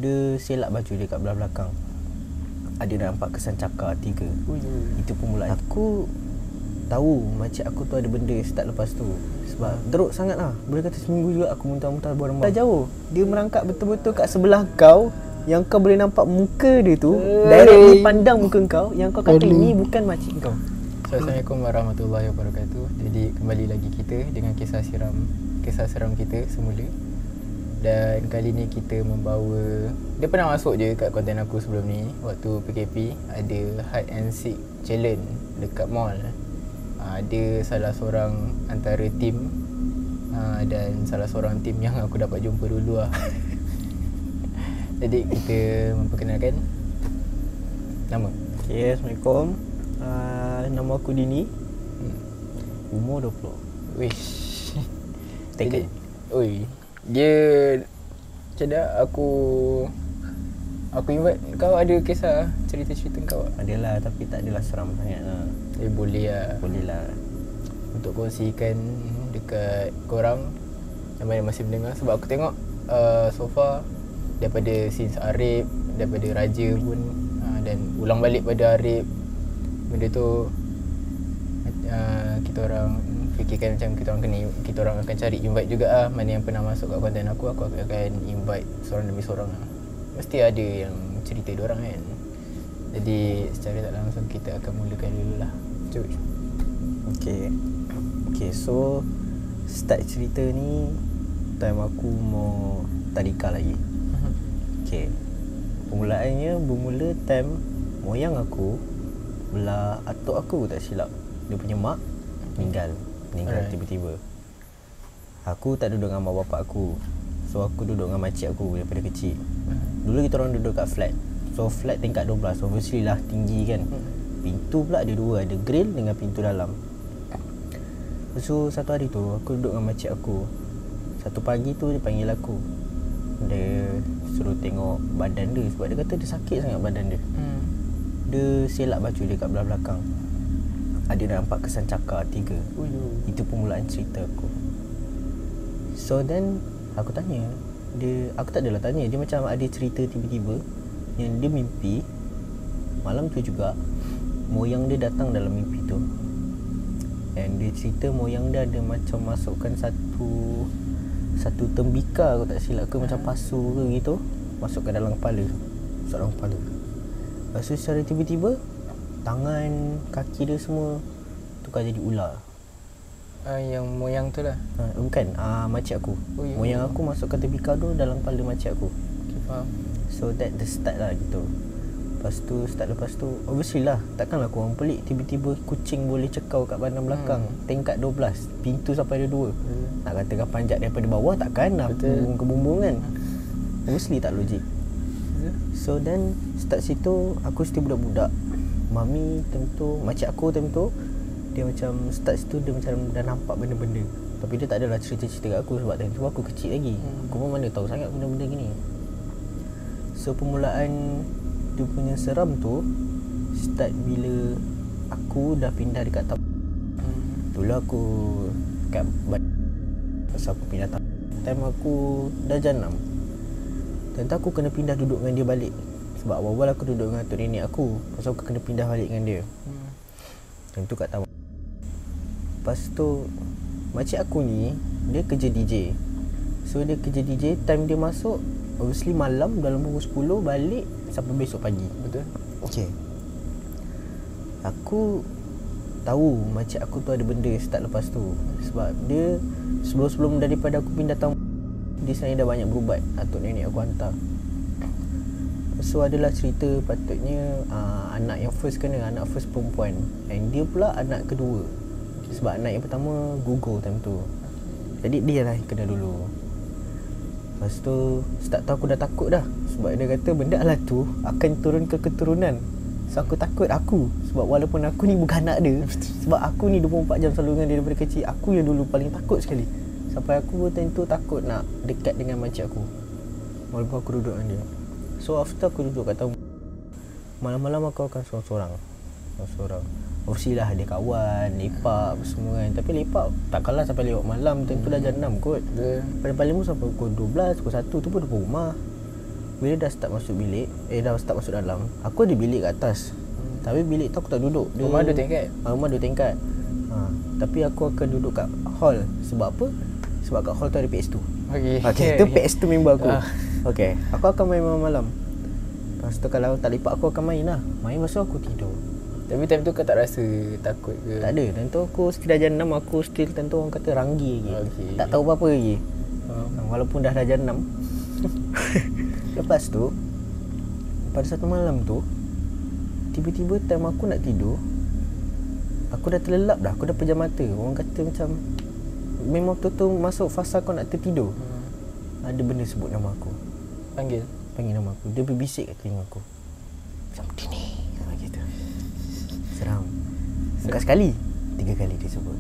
Dia selak baju dia kat belah belakang. Ada nampak kesan cakar 3. Itu permulaan. Aku tahu makcik aku tu ada benda start lepas tu. Sebab teruk sangat lah. Boleh kata seminggu juga aku muntah-muntah buang rambut. Dah jauh. Dia merangkak betul-betul kat sebelah kau, yang kau boleh nampak muka dia tu directly pandang muka kau, yang kau kata ni bukan makcik kau. Assalamualaikum warahmatullahi wabarakatuh. Jadi kembali lagi kita dengan kisah seram kita semula. Dan kali ni kita membawa, dia pernah masuk je kat konten aku sebelum ni. Waktu PKP ada hide and seek challenge dekat mall. Ada salah seorang antara tim dan salah seorang tim yang aku dapat jumpa dulu lah. Jadi kita memperkenalkan nama. Okay, Assalamualaikum. Nama aku Dini. Umur 20. Wish. Take it. Oi. Dia macam dah aku invite kau, ada kisah cerita-cerita kau tak? Adalah, tapi tak adalah seram sangat lah. Boleh lah. Boleh lah. Untuk kongsikan dekat korang yang mana masih mendengar. Sebab aku tengok so far daripada scenes Arif, daripada Raja pun dan ulang balik pada Arif, benda tu kita orang fikirkan macam kita orang akan cari invite juga lah. Mana yang pernah masuk kat konten aku akan invite seorang demi seorang lah. Mesti ada yang cerita diorang kan. Jadi secara tak langsung kita akan mulakan dulu lah. Cuy. Okay, so start cerita ni time aku mau tadika lagi. Okay, permulaannya bermula time moyang aku belah atuk aku tak silap. Dia punya mak meninggal tiba-tiba. Aku tak duduk dengan mak bapak aku, so aku duduk dengan makcik aku daripada kecil. Dulu kita orang duduk kat flat. So flat tingkat 12, obviously lah tinggi kan. Pintu pula ada 2, ada grill dengan pintu dalam. So satu hari tu aku duduk dengan makcik aku. Satu pagi tu dia panggil aku. Dia suruh tengok badan dia sebab dia kata dia sakit sangat badan dia. Dia selak baju dia kat belah belakang. Ada nampak kesan cakar 3. Itu permulaan cerita aku. So then aku tanya dia, aku tak adalah tanya, dia macam ada cerita tiba-tiba yang dia mimpi malam tu juga moyang dia datang dalam mimpi tu. And dia cerita moyang dia ada macam masukkan satu tembikar, aku tak silap ke, macam pasu ke gitu, masuk ke dalam kepala. Lepas tu secara tiba-tiba tangan, kaki dia semua tukar jadi ular. Yang moyang tu lah. Bukan, makcik aku. Moyang aku masukkan tembikar tu dalam kepala makcik aku. Okay, faham. So that the start lah gitu. Lepas tu obviously lah, takkanlah korang pelik tiba-tiba kucing boleh cekau kat badan belakang. Tingkat 12, pintu sampai ada 2. Nak katakan panjat daripada bawah, takkan lah ke bumbung kan. Obviously tak logik. So then start situ aku still budak-budak. Mami tentu, makcik aku tentu, dia macam start situ dia macam dah nampak benda-benda. Tapi dia tak adalah cerita-cerita kat aku sebab tentu aku kecil lagi. Aku pun mana tahu sangat benda-benda gini. So permulaan dia punya seram tu start bila aku dah pindah dekat Dulu aku kat pasal aku pindah time aku dah janam. Tentu aku kena pindah duduk dengan dia balik. Sebab awal-awal aku duduk dengan atuk nenek aku, pasal aku kena pindah balik dengan dia. Tentu kat taman. Lepas tu makcik aku ni dia kerja DJ. So dia kerja DJ, time dia masuk obviously malam dalam pukul 10 balik sampai besok pagi. Betul. Okay, aku tahu makcik aku tu ada benda start lepas tu. Sebab dia sebelum daripada aku pindah taman, dia sebenarnya dah banyak berubat. Atuk nenek aku hantar. So adalah cerita patutnya anak yang first kena, anak first perempuan, and dia pula anak kedua. Sebab anak yang pertama gugur time tu. Jadi dia lah yang kena dulu. Lepas tu start tu aku dah takut dah. Sebab dia kata benda lah tu akan turun ke keturunan. So aku takut aku. Sebab walaupun aku ni bukan anak dia, sebab aku ni 24 jam selalu dengan dia daripada kecil, aku yang dulu paling takut sekali. Sampai aku tentu takut nak dekat dengan makcik aku walaupun aku duduk dengan dia. So after aku duduk kat tamu, malam-malam aku akan seorang-seorang. Obviously lah ada kawan, lepak semua kan. Tapi lepak takkanlah sampai lewat malam, tentu dah jam 6 kot. Paling-paling pun sampai pukul 12, pukul 1 tu pun depan rumah. Bila dah start masuk bilik, dah start masuk dalam, aku ada bilik kat atas. Tapi bilik tu aku tak duduk. Rumah 2 tingkat? Rumah 2 tingkat. Tapi aku akan duduk kat hall. Sebab apa? Sebab kat hall tu ada PS2. Okay, tu PS2 member aku. Okay, aku akan main malam-malam. Lepas tu kalau tak lipat aku akan main lah. Main masa aku tidur. Tapi time tu kau tak rasa takut ke? Tak ada. Time tu aku sekitar darjah 6, aku still time tu orang kata ranggi lagi. Tak tahu apa-apa lagi. Walaupun dah darjah 6. Lepas tu, pada satu malam tu, tiba-tiba time aku nak tidur, aku dah terlelap dah, aku dah pejam mata. Orang kata macam memang betul-betul masuk fasa kau nak tertidur. Ada benda sebut nama aku. Panggil nama aku. Dia berbisik kat telinga aku. Macam Dini. Gitu. Seram. Bukan sekali, 3 kali dia sebut.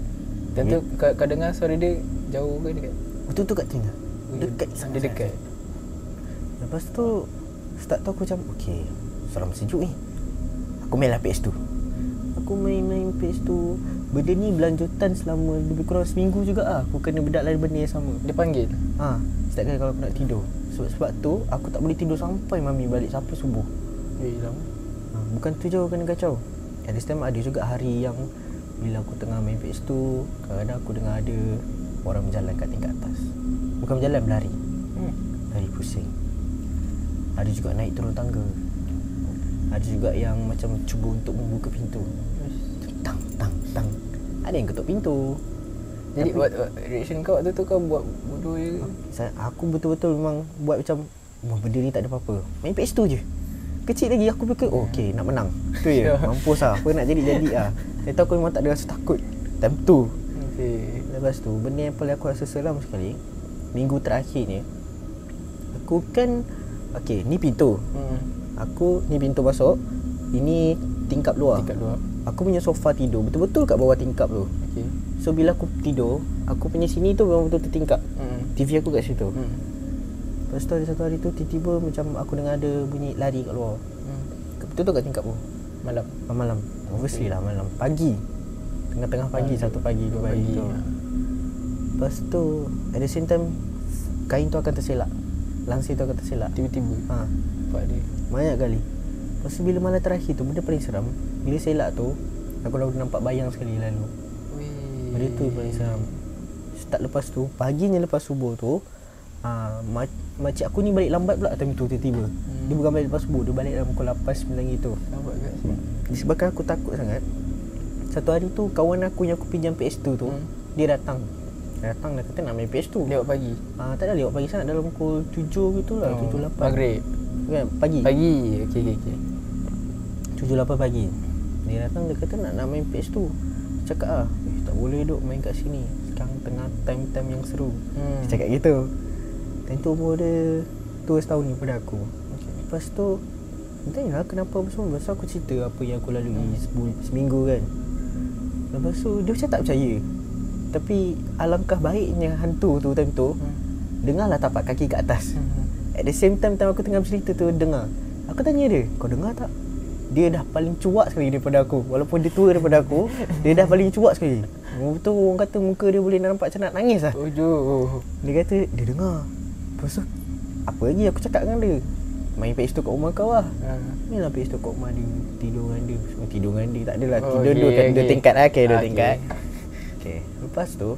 Dan tu kau dengar suara dia jauh ke dekat? Betul-betul kat telinga. Dekat sangat. Dia dekat. Lepas tu start tu aku macam okay, seram sejuk ni. Aku main lah PS2. Aku main PS2. Benda ni berlanjutan selama lebih kurang seminggu juga lah. Aku kena bedak lain benda yang sama. Dia panggil? Setiap kali kalau aku nak tidur. Sebab tu aku tak boleh tidur sampai mami balik sampai subuh. Lama. Bukan tu je kena kacau. At this time ada juga hari yang bila aku tengah main PS2, kadang-kadang aku dengar ada orang berjalan kat tingkat atas. Bukan berjalan, berlari. Lari pusing. Ada juga naik turun tangga. Ada juga yang macam cuba untuk membuka pintu. Tang tang tang. Ada yang ketuk pintu. Jadi reaction kau waktu tu kau buat bodoh je? Aku betul-betul memang buat macam benda ni tak ada apa-apa. Main PS2 je. Kecil lagi aku fikir okay, nak menang. Tu je. Mampus lah. Apa nak jadi lah. Saya tahu aku memang tak ada rasa takut time tu. Lepas tu benda yang paling aku rasa seram sekali, minggu terakhir ni, aku kan okay, ni pintu. Aku ni pintu masuk. Ini tingkap luar. Aku punya sofa tidur betul-betul kat bawah tingkap tu. So bila aku tidur, aku punya sini tu memang betul-betul tingkap. TV aku kat situ. Lepas tu ada satu hari tu tiba-tiba macam aku dengar ada bunyi lari kat luar. Betul-betul kat tingkap tu. Malam. Obviously lah malam. Pagi. Tengah-tengah pagi, 1 pagi, 2 pagi tu. Lepas tu at the same time kain tu akan terselak. Langsir tu akan terselak tiba-tiba. Nampak dia banyak kali. Lepas tu bila malam terakhir tu, benda paling seram, bila selak tu aku dah nampak bayang sekali lalu. Benda tu paling seram. Start lepas tu, paginya lepas subuh tu, makcik aku ni balik lambat pula time tu tiba-tiba. Dia bukan balik lepas subuh, dia balik dalam pukul 8, 9 gitu. Nampak kat Disebabkan aku takut sangat. Satu hari tu kawan aku yang aku pinjam PS2 tu, dia datang dah kata nak main PS2 lewat pagi. Tak ada lewat pagi sangat, dalam pukul 7 gitulah, 7, 8 maghrib kan, pagi. Okey 7, 8 pagi. Dia datang, dia kata nak main PS2. Cakap tak boleh duk main kat sini. Sekarang tengah time-time yang seru. Dia cakap gitu. Time tu umur dia tua setahun ni pada aku. Lepas tu tanyalah kenapa semua. Lepas aku cerita apa yang aku lalui seminggu kan. Lepas tu dia macam tak percaya. Tapi alangkah baiknya hantu tu time tu dengarlah tapak kaki kat atas. At the same time aku tengah bercerita tu dengar. Aku tanya dia, kau dengar tak? Dia dah paling cuak sekali daripada aku. Walaupun dia tua daripada aku, dia dah paling cuak sekali. Betul orang kata muka dia boleh nampak macam nak nangis lah. Dia kata dia dengar. Lepas tu apa lagi aku cakap dengan dia? Main PS2 kat rumah kau lah. Mainlah PS2 kat rumah dia. Tidur dengan dia. Semua tidur dengan dia. Tak adalah tidur dua tingkat lah. Okay, 2 tingkat. Okay. Lepas tu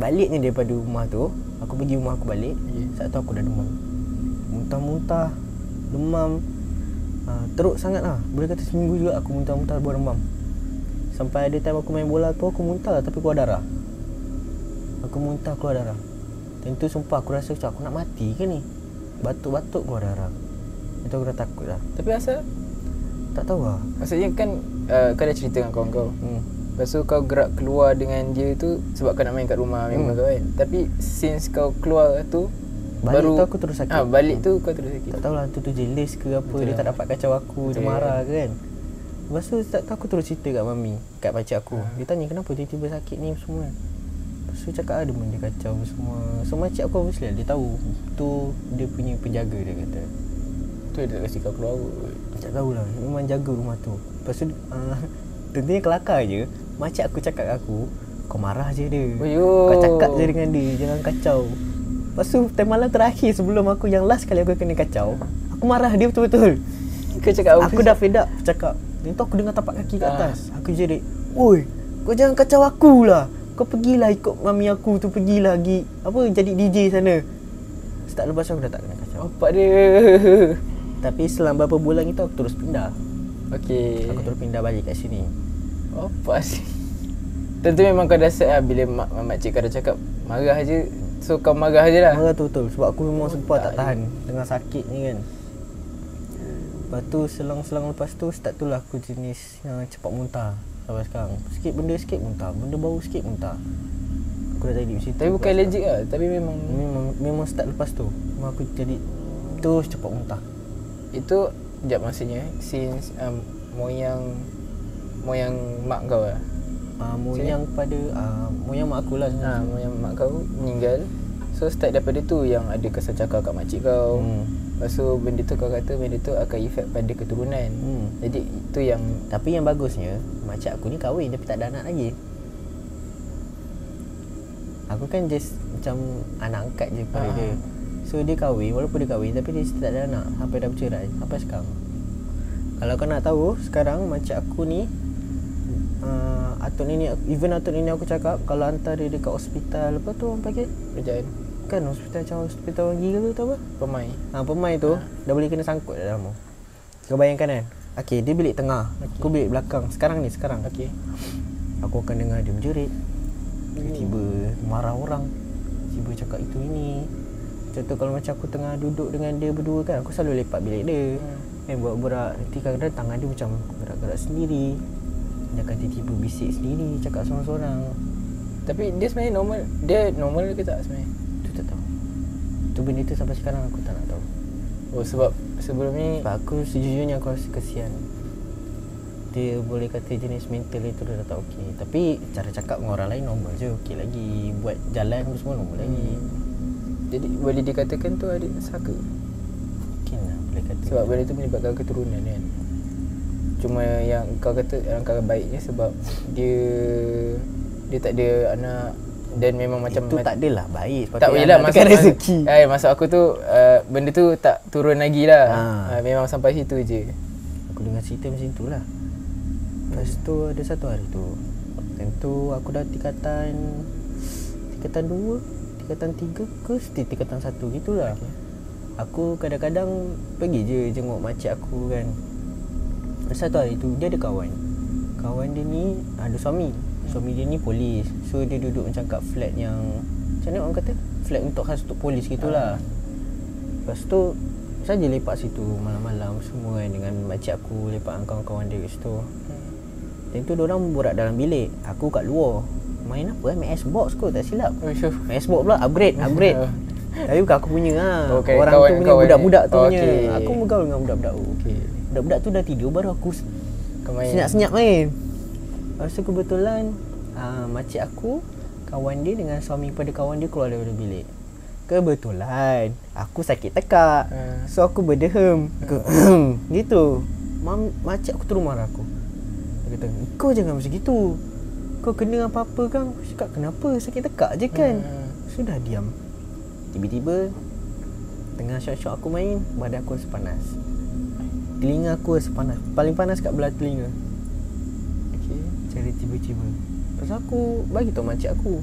baliknya daripada rumah tu, aku pergi rumah aku balik. Saat tu aku dah demam. Muntah-muntah, demam. Teruk sangat lah. Boleh kata seminggu juga aku muntah-muntah buat demam. Sampai ada time aku main bola tu, aku muntah tapi keluar darah. Aku muntah keluar darah. Tentu sumpah aku rasa macam aku nak mati ke ni. Batuk-batuk keluar darah. Itu aku dah takut lah. Tapi asal? Tak tahu lah. Maksudnya kan kau dah cerita dengan kawan kau. Lepas tu kau gerak keluar dengan dia tu sebab kau nak main kat rumah memang kau kan. Tapi since kau keluar tu balik baru tu aku terus sakit. Balik tu kau terus sakit. Tak tahulah tu jealous ke apa. Betul dia tak dapat kacau aku. Dia marah ke kan. Lepas tu tak tahu aku terus cerita kat mami, kat pakcik aku. Dia tanya kenapa tiba-tiba sakit ni semua. Lepas tu cakap ada benda kacau semua. So makcik aku obviously dia tahu tu dia punya penjaga, dia kata. Tu dia tak kasi kau keluar. Tak tahulah, memang jaga rumah tu. Lepas tu tentunya kelakar je. Makcik aku cakap kat aku, kau marah je dia. Kau cakap je dengan dia, jangan kacau. Lepas tu time malam terakhir sebelum aku yang last kali aku kena kacau, aku marah dia betul-betul. Kau cakap apa? Aku dah fed up cakap. Lepas tu aku dengar tapak kaki kat atas. Aku jerit, "Oi, kau jangan kacau aku lah. Kau pergilah ikut mami aku tu, pergi lagi jadi DJ sana." Start lepas aku dah tak kena kacau. Bapak dia. Tapi selama beberapa bulan itu aku terus pindah. Okey. Aku terus pindah balik kat sini. Apa sih? Tentu memang kau dah set lah bila makcik kau dah cakap marah je. So kau marah je lah. Marah tu betul sebab aku memang sumpah tak tahan dengan sakit ni kan. Lepas tu selang-selang lepas tu start tu lah aku jenis yang cepat muntah sampai sekarang. Sikit benda sikit muntah, benda bau sikit muntah. Aku dah jadi macam tu. Tapi bukan allergic lah. Tapi memang start lepas tu. Memang aku jadi terus cepat muntah. Itu sekejap maksudnya since moyang mak kau lah. Moyang pada moyang mak aku lah sebenarnya. Moyang mak kau meninggal. So start daripada tu yang ada kesan cakar kat makcik kau. Lepas tu benda tu kau kata benda tu akan efek pada keturunan. Jadi itu yang. Tapi yang bagusnya makcik aku ni kahwin tapi tak ada anak lagi. Aku kan just macam anak angkat je pada dia. So dia kahwin, walaupun dia kahwin tapi dia tak ada anak sampai dah bercerai sampai sekarang. Kalau kau nak tahu sekarang makcik aku ni atuk nenek aku cakap kalau hantar dia dekat hospital apa tu orang panggil? Kerjaan. Kan hospital orang gila tu apa? Pemai. Pemai tu dah boleh kena sangkut dalam tu. Kau bayangkan kan? Okey, dia bilik tengah. Aku bilik belakang. Sekarang. Okey. Aku akan dengar dia menjerit. Tiba-tiba marah orang. Tiba cakap itu ini. Contoh kalau macam aku tengah duduk dengan dia berdua kan, aku selalu lepak bilik dia. Borak-borak. Nanti kadang-kadang tangan dia macam gerak-gerak sendiri. Dia akan tiba-tiba bisik sendiri, cakap sorang-sorang. Tapi dia sebenarnya normal. Dia normal ke tak sebenarnya? Tu tak tahu. Tu benda tu sampai sekarang aku tak nak tahu. Oh sebab sebelum ni sebab aku sejujurnya aku rasa kesian. Dia boleh kata jenis mental itu dah tak okey. Tapi cara cakap dengan orang lain normal je, okey lagi. Buat jalan semua normal lagi. Jadi boleh dikatakan tu adik saka? Mungkin lah boleh kata. Sebab benda tu menyebabkan keturunan kan. Cuma yang kau kata alangkah baiknya sebab dia tak ada anak dan memang macam itu tak adalah baik. Tak boleh lah maksud rezeki. Maksud aku tu benda tu tak turun lagi lah. Memang sampai situ je. Aku dengar cerita macam itulah. Lepas tu ada satu hari tu. Tentu aku dah tingkatan 2, tingkatan 3 ke tingkatan 1 gitulah. Okay. Aku kadang-kadang pergi je jenguk makcik aku kan. Satu hari tu dia ada kawan. Kawan dia ni ada suami. Suami dia ni polis. So dia duduk macam kat flat yang macam mana orang kata? Flat untuk khas untuk polis gitulah. Lepas tu saja lepak situ malam-malam semua kan dengan makcik aku, lepak dengan kawan-kawan dia kat situ. Dan tu diorang borak dalam bilik. Aku kat luar. Main apa main Xbox kot tak silap. Main Xbox pula upgrade. Tapi bukan aku punya lah. Orang tu punya budak-budak tu punya. Aku bergaul dengan budak-budak tu. Budak-budak tu dah tidur baru aku senyap-senyap main. Lepas tu kebetulan makcik aku, kawan dia dengan suami pada kawan dia keluar daripada bilik. Kebetulan aku sakit tekak. So aku berdehem. Gitu. Makcik aku terus marah aku. Dia kata, "Kau jangan macam gitu. Kau kena apa-apa kan?" Aku cakap, "Kenapa? Sakit tekak je kan." Sudah diam. Tiba-tiba tengah syok-syok aku main, badan aku rasa panas. Telinga aku rasa panas. Paling panas kat belah telinga. Okey, jadi tiba-tiba pasal aku bagi tahu makcik aku.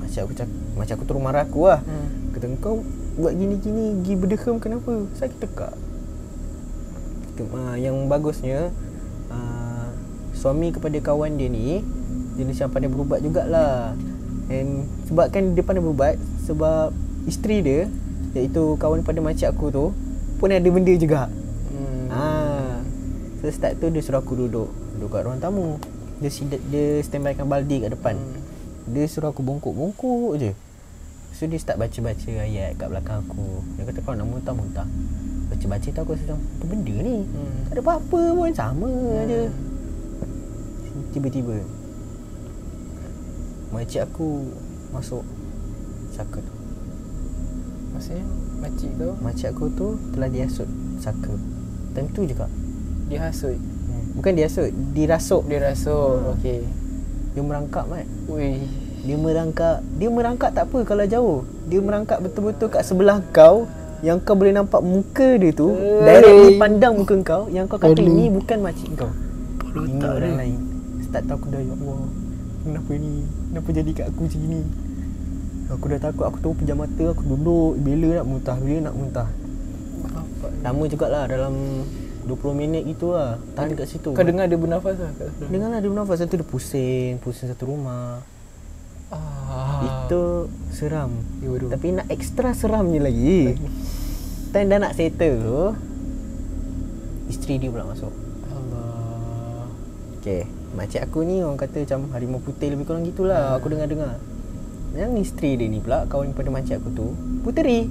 Makcik aku terus marah aku lah. Kata, "Kau buat gini-gini, pergi berdehem kenapa? Sakit tekak." Yang bagusnya suami kepada kawan dia ni jenis yang pandai berubat jugalah. And sebab kan dia pandai berubat, sebab isteri dia iaitu kawan pada makcik aku tu pun ada benda juga. So start tu dia suruh aku duduk kat ruang tamu. Dia standbykan baldi kat depan. Dia suruh aku bongkok-bongkok je. So dia start baca-baca ayat kat belakang aku. Dia kata, "Kau nak muntah-muntah." Baca-baca tu aku rasa macam, apa benda ni? Tak ada apa-apa pun, sama je. Tiba-tiba makcik aku masuk saka tu. Maksudnya makcik aku tu telah dihasut saka. Time tu juga dihasut. Bukan dihasut, dirasuk. Okey. Dia merangkap kan. Ui. Dia merangkak tak apa kalau jauh. Dia merangkak betul-betul kat sebelah kau, yang kau boleh nampak muka dia tu, directly pandang muka kau, yang kau kata ini bukan makcik kau. Ini orang lain. Start tahu aku dah, ya Allah, kenapa ni? Kenapa jadi kat aku macam ni? Aku dah takut, aku tu pejam mata, aku duduk bila nak muntah. Lama jugalah, dalam 20 minit gitu lah. Tahan kat situ. Kau dengar dia bernafas lah kat sebelah? Dengar lah dia bernafas. Satu dia pusing satu rumah. Itu seram. Tapi nak ekstra seramnya lagi, time dah nak settle tu, isteri dia pula masuk. Allah. Okay, makcik aku ni orang kata macam harimau putih, lebih kurang gitulah. Aku dengar-dengar. Yang isteri dia ni pula, kawan pada makcik aku tu, puteri.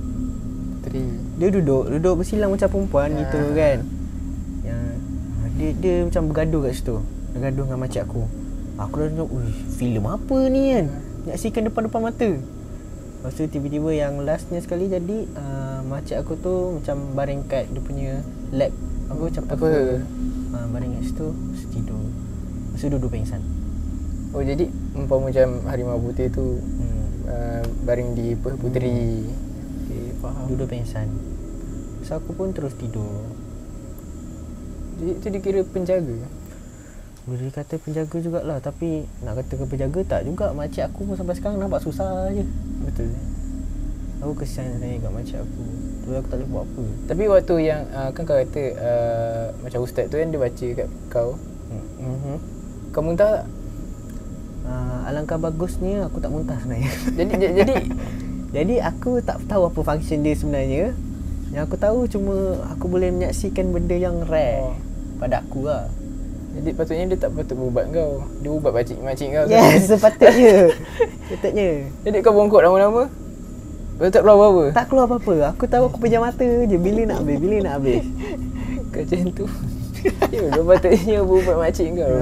Dia duduk bersilang macam perempuan gitu kan. Yang dia macam bergaduh kat situ. Dia gaduh dengan makcik aku. Aku dah tengok, filem apa ni kan, nyaksikan depan-depan mata. Lepas tu tiba-tiba yang lastnya sekali jadi, makcik aku tu macam baring kat dia punya lap. Aku macam apa? Baring kat situ, tidur. Lepas tu duduk pengsan. Oh, jadi umpama macam harimau putih tu baring di puteri. Okay, faham. Duduk pengsan. So aku pun terus tidur. Jadi tu dikira penjaga? Boleh kata penjaga jugalah, tapi nak kata ke penjaga tak juga. Makcik aku pun sampai sekarang nampak susah je. Betul. Aku kesian sebenarnya kat makcik aku. Tu aku tak boleh buat apa. Tapi waktu yang kan kau kata macam ustaz tu kan dia baca kat kau. Kau muntah tak? Alangkah bagusnya aku tak muntah sebenarnya. Jadi aku tak tahu apa function dia sebenarnya. Yang aku tahu cuma aku boleh menyaksikan benda yang rare pada aku lah. Jadi patutnya dia tak patut berubat kau. Dia ubat makcik kau. Yes, sepatutnya. Jadi kau bongkok lama-lama. Kau tak keluar apa-apa? Tak keluar apa-apa. Aku tahu aku pejam mata je bila nak habis. Kau macam tu. Ya, kau patutnya berubat makcik kau.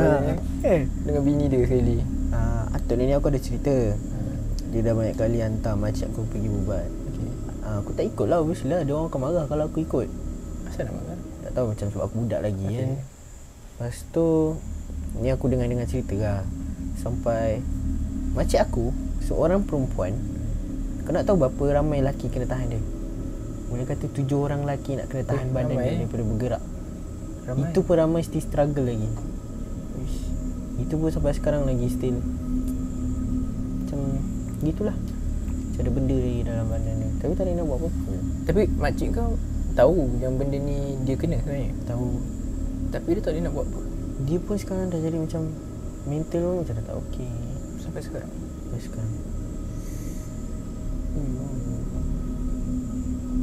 Dengan bini dia sekali. Atuk ni aku ada cerita. Dia dah banyak kali hantar makcik aku pergi berubat. Aku tak ikut lah, obviously lah. Dia orang akan marah kalau aku ikut. Asal nak marah? Tak tahu, macam sebab aku budak lagi kan. Lepas tu ni aku dengar cerita lah. Sampai makcik aku seorang perempuan, kau nak tahu berapa ramai lelaki kena tahan dia? Boleh kata 7 orang lelaki nak kena tahan badan dia daripada bergerak. Ramai. Itu pun ramai still struggle lagi. Itu pun sampai sekarang lagi still macam gitulah. Macam ada benda lagi dalam badan dia. Tapi tak ada nak buat apa-apa. Tapi makcik kau tahu yang benda ni dia kena sebenarnya? Tahu. Tapi dia tak ada nak buat apa. Dia pun sekarang dah jadi macam mental pun macam dah tak okey. Sampai sekarang.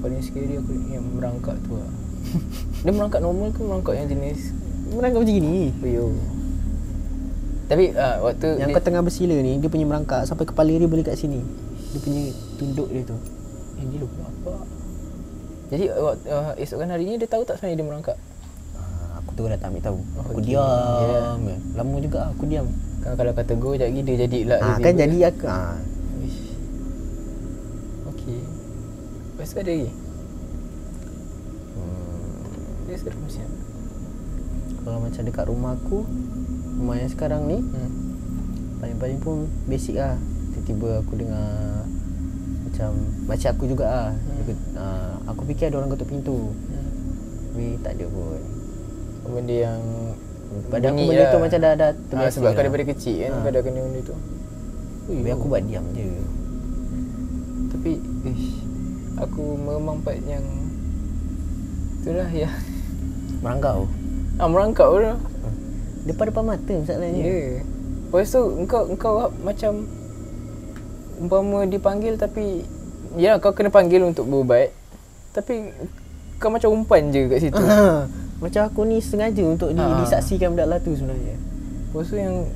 Paling scary aku yang merangkak tu lah. Dia merangkak normal ke merangkak yang jenis merangkak macam gini? Tapi waktu yang kau tengah bersila ni, dia punya merangkak sampai kepala dia boleh kat sini. Dia punya tunduk dia tu. Dia lupa apa. Jadi esokan harinya dia tahu tak sebenarnya dia merangkak? Aku tu dah tak ambil tahu. Aku diam. Lama juga aku diam. Kan kalau kata go sekejap lagi dia jadi lah. Kan jadi aku. Okey. Lepas tu ada lagi? Dia seram siap. Kalau macam dekat rumah aku, rumah yang sekarang ni, paling-paling pun basic lah. Tiba-tiba aku dengar macam makcik aku juga lah. Aku fikir ada orang ketuk pintu. Tapi tak ada pun. Benda yang pada aku benda tu macam dah terbiasa. Sebab kau daripada kecil kan kau dah kena benda tu. Tapi aku buat diam je. Tapi aku memang part yang itulah ya. Merangkau. Merangkau tu. Depan mata masalahnya. Ya. Lepas tu engkau macam umpama dipanggil tapi ya kau kena panggil untuk berubat. Tapi kau macam umpan je kat situ. Macam aku ni sengaja untuk disaksikan benda lah tu sebenarnya. Lepas tu yang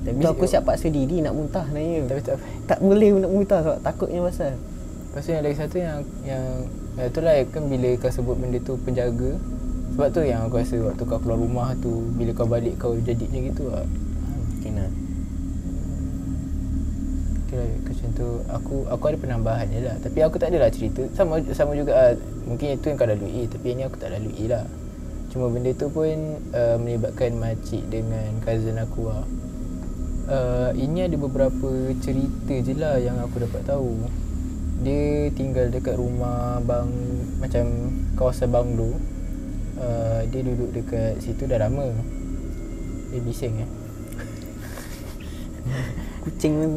tapi aku siap paksa diri nak muntah sebenarnya. Tapi tak boleh nak muntah sebab takutnya pasal. Lepas tu yang lagi satu yang itulah kan bila kau sebut benda tu penjaga. Sebab tu yang aku rasa waktu kau keluar rumah tu, bila kau balik kau jadi macam gitu lah. Kena. Okay lah, macam tu aku ada penambahan je lah. Tapi aku tak adalah cerita sama juga lah. Mungkin itu yang kau lalui, tapi yang ni aku tak lalui lah. Cuma benda tu pun melibatkan makcik dengan cousin aku lah. Ini ada beberapa cerita je lah yang aku dapat tahu. Dia tinggal dekat rumah macam kawasan banglo. Dia duduk dekat situ dah lama. Dia bising Kucing pun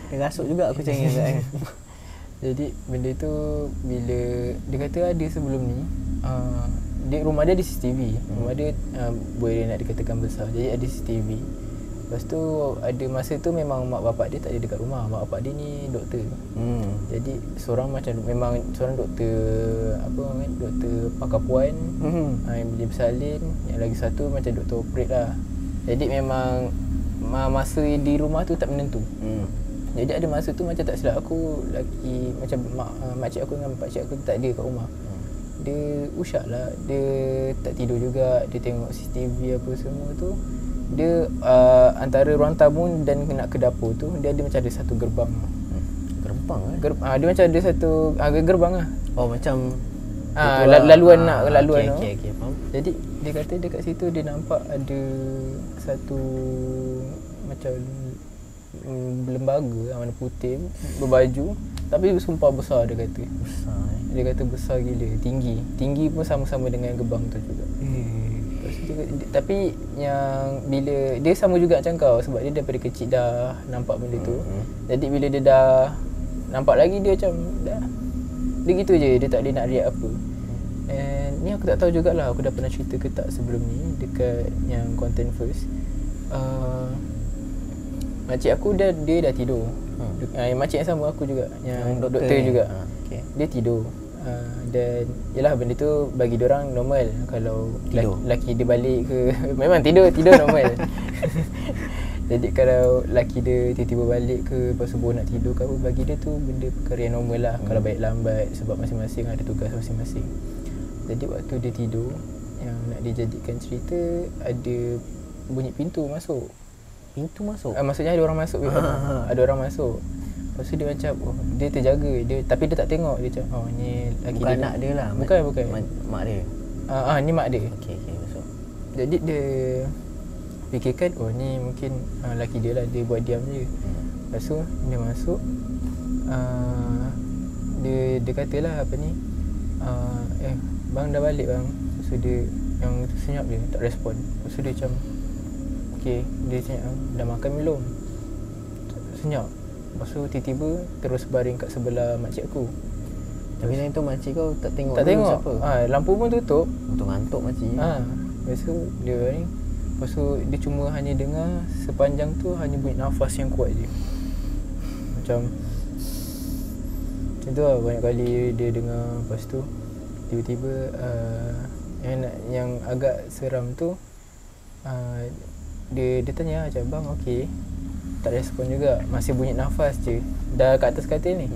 dia rasuk juga kucing ni kan. Jadi benda tu bila dia kata ada sebelum ni, rumah dia ada CCTV. Rumah dia boleh nak dikatakan besar. Jadi ada CCTV. Lepas tu ada masa tu memang mak bapak dia tak ada dekat rumah. Mak bapak dia ni doktor. Jadi seorang macam memang seorang doktor doktor pakar puan, yang boleh bersalin. Yang lagi satu macam doktor operate lah. Jadi memang masa di rumah tu tak menentu. Jadi ada masa tu macam tak silap aku laki macam makcik aku dengan pakcik aku tak ada kat rumah. Dia usyak lah. Dia tak tidur juga. Dia tengok CCTV apa semua tu. Dia antara ruang tamu dan nak ke dapur tu dia ada macam ada satu gerbang. Gerbang Dia macam ada satu gerbang lah. Oh macam laluan laluan. Okay, faham. Jadi dia kata dekat situ dia nampak ada satu macam lembaga warna putih berbaju tapi sumpah besar dia kata. Besar Dia kata besar gila, tinggi pun sama-sama dengan gerbang tu juga. Tapi yang bila dia sama juga macam kau sebab dia daripada kecil dah nampak benda tu. Jadi bila dia dah nampak lagi dia macam dah dia gitu je, dia tak boleh nak react apa. And ni aku tak tahu jugalah aku dah pernah cerita ke tak sebelum ni dekat yang content first. Makcik aku dia dah tidur. Makcik yang sama aku juga, yang doktor juga. Okay. Dia tidur. Dan yalah benda tu bagi diorang normal. Kalau laki dia balik ke memang tidur normal. Jadi kalau laki dia tiba-tiba balik ke lepas subuh nak tidur ke apa, bagi dia tu benda perkara yang normal lah. Kalau balik lambat sebab masing-masing ada tugas masing-masing. Jadi waktu dia tidur, yang nak dijadikan cerita, ada bunyi pintu masuk. Pintu masuk? Maksudnya ada orang masuk. Ada orang masuk. Lepas tu dia macam dia terjaga dia, tapi dia tak tengok. Dia macam ni laki bukan dia. anak dia lah. Bukan Mak dia. Ni mak dia. Okay masuk. Jadi dia fikirkan ni mungkin laki dia lah, dia buat diam je. Lepas tu dia masuk, dia katalah apa ni, bang dah balik bang. Lepas tu dia yang senyap dia tak respon. Lepas tu dia macam okay, dia tanya dah makan belum? Senyap. Lepas tu tiba-tiba terus baring kat sebelah makcik aku. Tapi time tu makcik kau tak tengok siapa? Lampu pun tutup. Ngantuk makcik. Lepas tu dia ni, lepas tu dia cuma hanya dengar sepanjang tu hanya bunyi nafas yang kuat je. Macam tu lah banyak kali dia dengar. Lepas tu tiba-tiba yang agak seram tu, dia tanya macam bang okey. Tak respon juga, masih bunyi nafas je. Dah kat atas katil ni.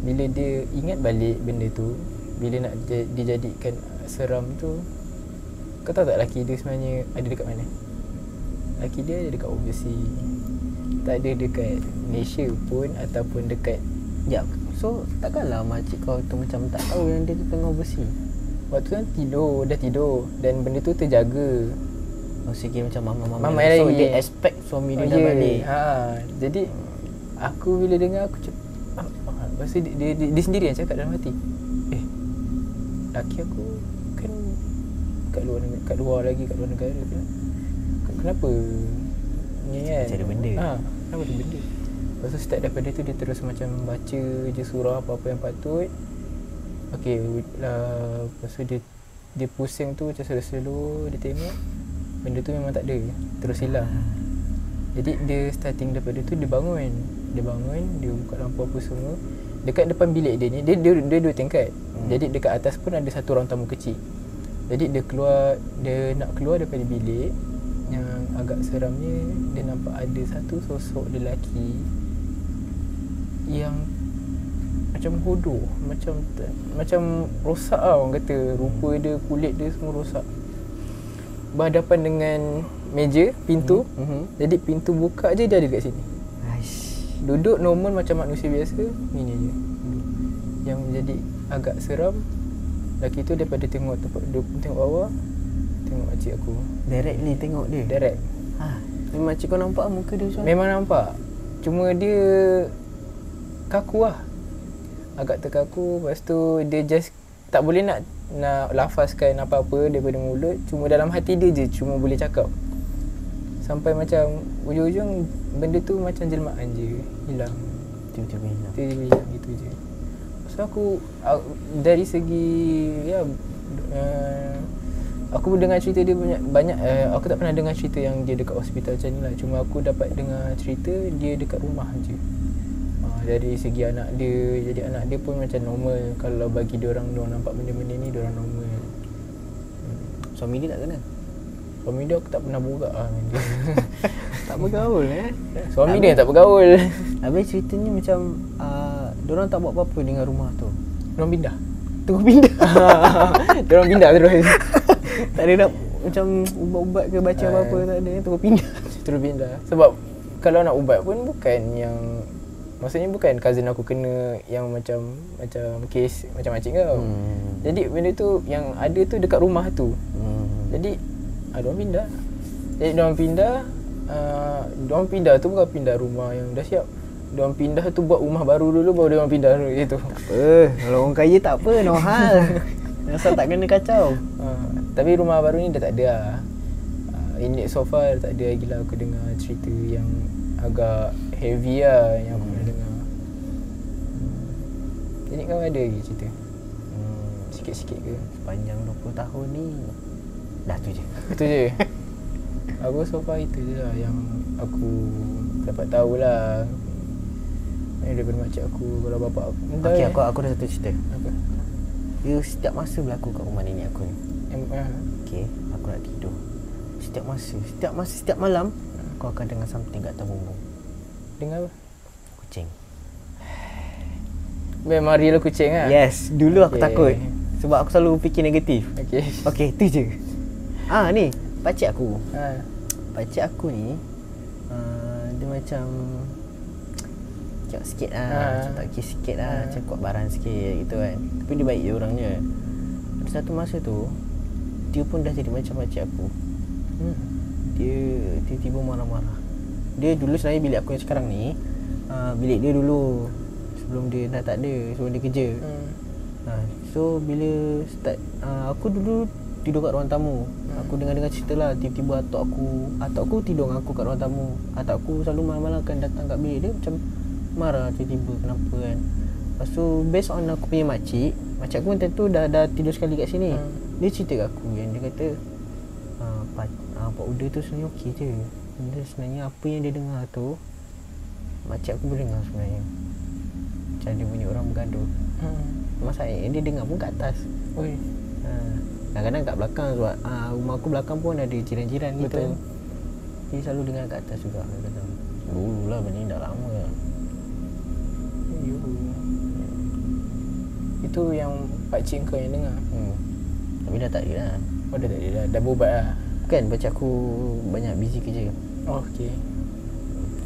Bila dia ingat balik benda tu, bila nak dijadikan seram tu, kau tahu tak laki dia sebenarnya ada dekat mana? Laki dia ada dekat overseas. Tak ada dekat Malaysia pun ataupun dekat. Ya, so takkanlah makcik kau tu macam tak tahu yang dia tu tengah overseas. Waktu kan dah tidur dan benda tu terjaga. Sikit macam mama Mama so lagi. dia expect suami dia dah balik. Jadi aku bila dengar aku lepas tu dia sendiri yang cakap dalam hati, laki aku kan kat luar negara kan. Kenapa ni kan? Macam ada benda. Kenapa ada benda? Lepas tu start daripada tu dia terus macam baca je surah apa-apa yang patut. Okey, lepas tu dia pusing tu macam slow-slow dia tengok. Benda tu memang tak ada, terus hilang. Jadi dia starting daripada tu dia bangun, dia buka lampu apa semua. Dekat depan bilik dia ni, dia dua tingkat. Jadi dekat atas pun ada satu ruang tamu kecil. Jadi dia nak keluar daripada bilik. Yang agak seramnya, dia nampak ada satu sosok lelaki yang macam bodoh, macam rosak lah orang kata. Rupa dia, kulit dia semua rosak. Berhadapan dengan meja, pintu. Jadi pintu buka je dia ada kat sini. Duduk normal macam manusia biasa. Ini je yang menjadi agak seram. Lelaki tu daripada tengok bawah, tengok makcik aku. Directly tengok dia? Direct. Makcik kau nampak muka dia macam mana? Memang nampak. Cuma dia kaku lah. Agak terkaku. Lepas tu dia just tak boleh nak lafazkan apa-apa daripada mulut. Cuma dalam hati dia je cuma boleh cakap. Sampai macam ujung-ujung benda tu macam jelmaan je. Hilang. Tiba-tiba hilang. Tiba-tiba hilang gitu je. So aku dari segi ya aku dengar cerita dia banyak aku tak pernah dengar cerita yang dia dekat hospital macam ni lah. Cuma aku dapat dengar cerita dia dekat rumah je. Dari segi anak dia, jadi anak dia pun macam normal. Kalau bagi dia orang nampak benda-benda ni, dia orang normal. Suami dia tak kenal? Suami dia aku tak pernah borak lah dengan dia. Tak bergaul Suami dia yang tak bergaul. Habis ceritanya macam diorang tak buat apa-apa dengan rumah tu. Diorang pindah. Tunggu pindah. Diorang pindah terus. Tak ada nak macam ubat-ubat ke baca apa-apa, tak ada. Tunggu pindah. Terus pindah. Sebab kalau nak ubat pun bukan yang, maksudnya bukan cousin aku kena yang macam kes macam makcik kau. Jadi benda tu yang ada tu dekat rumah tu. Jadi diorang pindah. Jadi diorang pindah tu bukan pindah rumah yang dah siap. Diorang pindah tu buat rumah baru dulu, baru diorang pindah gitu. Tak apa. Kalau orang kaya tak apa, no hal. Asal tak kena kacau. Tapi rumah baru ni dah tak ada lah. Ini so far dah tak ada lagi lah. Aku dengar cerita yang agak heavy lah yang aku pernah dengar. Jadi kau ada lagi cerita? Sikit-sikit ke? Sepanjang 20 tahun ni dah tu je. Itu je. Aku so far itu je lah yang aku dapat tahulah. Daripada makcik aku, kalau bapak aku. Okey, aku ada satu cerita. Apa? Dia setiap masa berlaku kat rumah nenek aku ni. Okey, aku nak tidur. Setiap malam kau akan dengar something kat atas bumbung. Dengar apa? Kucing. Memang real kucing lah? Yes, dulu aku takut. Sebab aku selalu fikir negatif. Okey, tu je. Ni, pakcik aku. Pakcik aku ni dia macam cakap sikit lah, macam tak kisah sikit lah, macam kuat baran sikit gitu kan. Tapi dia baik je orangnya. Pada satu masa tu, dia pun dah jadi macam makcik aku. Dia tiba-tiba marah-marah. Dia dulu sebenarnya bilik aku yang sekarang ni, bilik dia dulu sebelum dia dah tak ada, sebelum dia kerja. So bila start, aku dulu tidur kat ruang tamu. Aku dengar cerita lah, tiba-tiba atuk aku tidur dengan aku kat ruang tamu. Atuk aku selalu malam-malam akan datang kat bilik dia macam marah tiba-tiba kenapa kan. Lepas tu based on aku punya makcik aku pun tentu dah tidur sekali kat sini. Dia cerita kat aku yang dia kata Pak Uda tu sebenarnya okey je. Benda sebenarnya apa yang dia dengar tu makcik aku boleh dengar sebenarnya. Macam dia bunyi orang bergaduh. Masalahnya dia dengar pun kat atas. Kadang-kadang kat belakang sebab rumah aku belakang pun ada jiran-jiran gitu. Dia selalu dengar kat atas juga. Dia kata dulu lah, benda ni dah lama lah. Itu yang pakcik kau yang dengar? Tapi dah tak ada lah. Oh dah tak ada dah, dah berubat lah? Bukan, pakcik aku banyak busy kerja. Okey.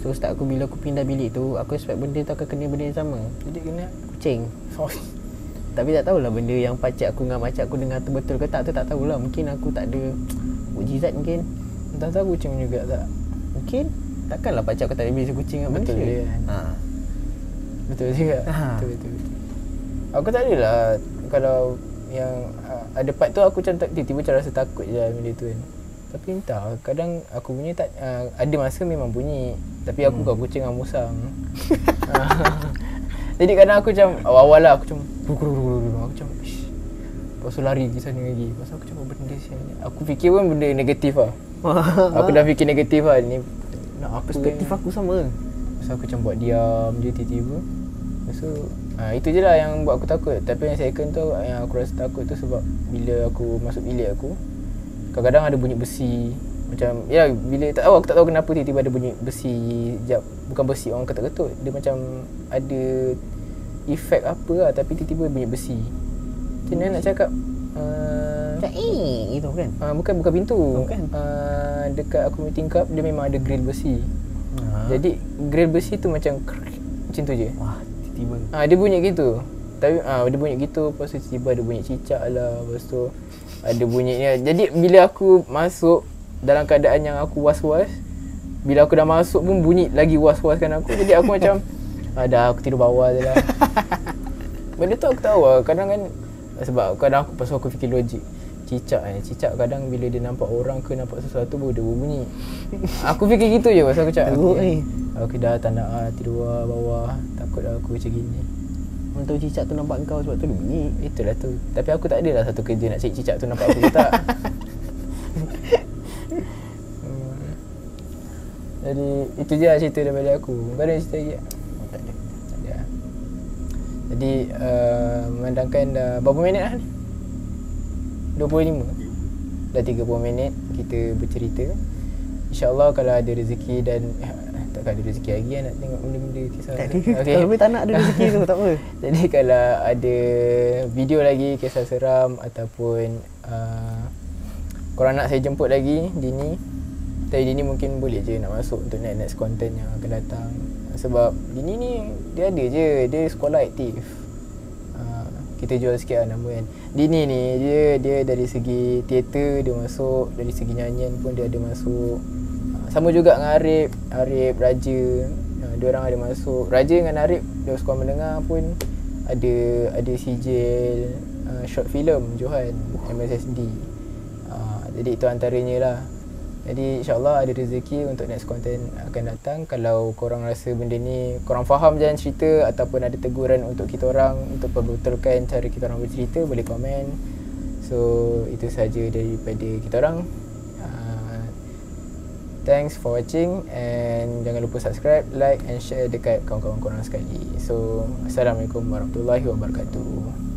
So start aku, bila aku pindah bilik tu, aku expect benda tu akan kena benda yang sama. Jadi kena? Kucing. Tapi tak tahulah benda yang pakcik aku dengan makcik aku dengar tu betul ke tak, tu tak tahulah. Mungkin aku tak ada mukjizat mungkin. Entah tahu kucing juga tak? Mungkin. Takkanlah pakcik aku tak ada biasa kucing dengan manusia. Betul dia kan? Betul juga. Betul. Aku tak adalah kalau yang ada part tu aku macam tiba-tiba macam rasa takut je benda tu kan. Tapi entah, kadang aku punya tak ada masa memang bunyi. Tapi aku bukan kucing yang musang. Jadi kadang aku macam awal-awal lah aku macam aku macam lepas tu lari pergi sana lagi. Lepas tu aku macam benda siapa ni. Aku fikir pun benda negatif lah. Aku dah fikir negatif lah ni. Nak apa perspektif aku sama. Lepas aku macam buat diam je tiba-tiba. Lepas tu itu je lah yang buat aku takut. Tapi yang second tu yang aku rasa takut tu sebab bila aku masuk bilik aku, kadang-kadang ada bunyi besi. Macam ya bila aku tak tahu kenapa tiba-tiba ada bunyi besi. Bukan besi orang ketuk-ketuk, dia macam ada efek apa lah, tapi tiba-tiba bunyi besi. Macam mana nak cakap? Gitu kan? Bukan pintu. Bukan. Dekat aku punya tingkap dia memang ada grill besi. Jadi grill besi tu macam tu je. Wah, tiba-tiba. Dia bunyi gitu. Tapi dia bunyi gitu, lepas tu tiba ada bunyi cicak lah, lepas tu ada bunyi ni. Jadi bila aku masuk dalam keadaan yang aku was-was, bila aku dah masuk pun bunyi lagi was-waskan aku. Jadi aku macam dah aku tidur bawah je lah. Benda tu aku tahu lah. Kadang kan sebab kadang aku pasal aku fikir logik. Cicak kadang bila dia nampak orang ke nampak sesuatu baru dia berbunyi. Aku fikir gitu je pasal aku cakap aku dah tak nak tidur bawah. Takut aku macam gini. Orang tahu cicak tu nampak kau sebab tu dia bunyi. Itulah tu. Tapi aku tak adalah satu kerja nak cari cicak tu nampak aku ke tak. Jadi itu je lah cerita daripada aku. Kau ada cerita lagi tak? Tak ada. Tak ada. Jadi memandangkan dah berapa minit lah ni? 25. Dah 30 minit kita bercerita. InsyaAllah kalau ada rezeki dan takkan ada rezeki lagi kan nak tengok benda-benda kisah. Tak ada. Okay. Kalau boleh tak nak ada rezeki tu tak apa. Jadi kalau ada video lagi kisah seram ataupun korang nak saya jemput lagi Dini, tapi Dini mungkin boleh je nak masuk untuk next content yang akan datang. Sebab Dini ni dia ada je, dia sekolah aktif. Kita jual sikit lah nama kan. Dini ni dia dari segi teater dia masuk, dari segi nyanyian pun dia ada masuk. Sama juga dengan Arif, Raja. Dia orang ada masuk. Raja dengan Arif dia sekolah mendengar pun ada sijil short film Johan MSSD. Jadi itu antaranya lah. Jadi insyaAllah ada rezeki untuk next content akan datang. Kalau korang rasa benda ni korang faham jalan cerita ataupun ada teguran untuk kita orang untuk perbetulkan cara kita orang bercerita, boleh komen. So itu saja daripada kita orang. Thanks for watching and jangan lupa subscribe, like and share dekat kawan-kawan korang sekali. So Assalamualaikum warahmatullahi wabarakatuh.